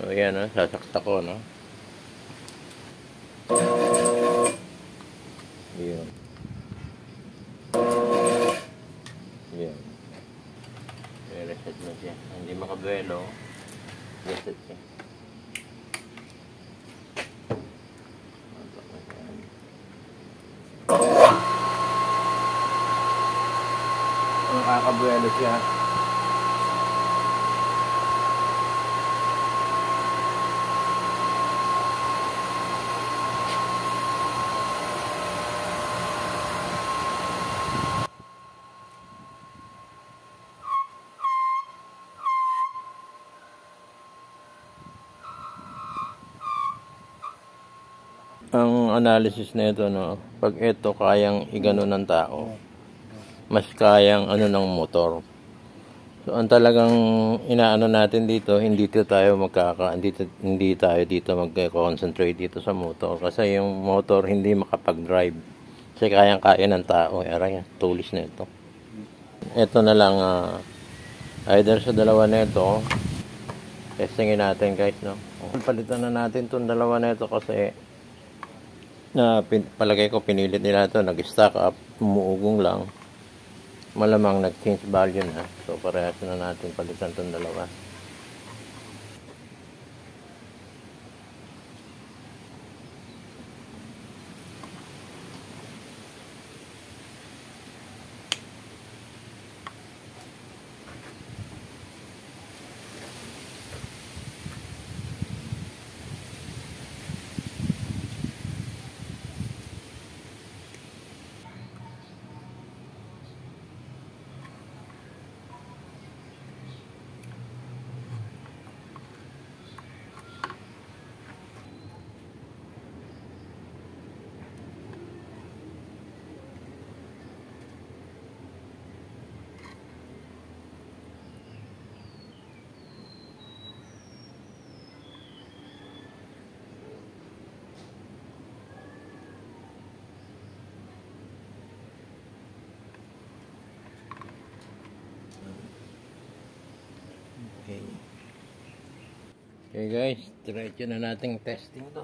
So yan, sasaksak ko, no? Yun. Yun. I-reset mo siya. Hindi makabuelo. Reset siya. Nakakabuelo siya. Ang analysis na ito, no, pag ito kayang igano ng tao, mas kayang ng motor. So ang talagang inaano natin dito, hindi tayo dito magko-concentrate dito sa motor kasi yung motor hindi makapag-drive. Kasi kayang-kaya ng tao. Aray, tulis na ito. Ito na lang, either sa dalawa na ito, testingin natin guys, no. Palitan na natin itong dalawa na ito kasi palagay ko pinilit nila ito, nag-stack up, umuugong lang. Malamang nag-change value na. So parehas na natin palitan itong dalawa. Okay guys, diretso na nating testing to.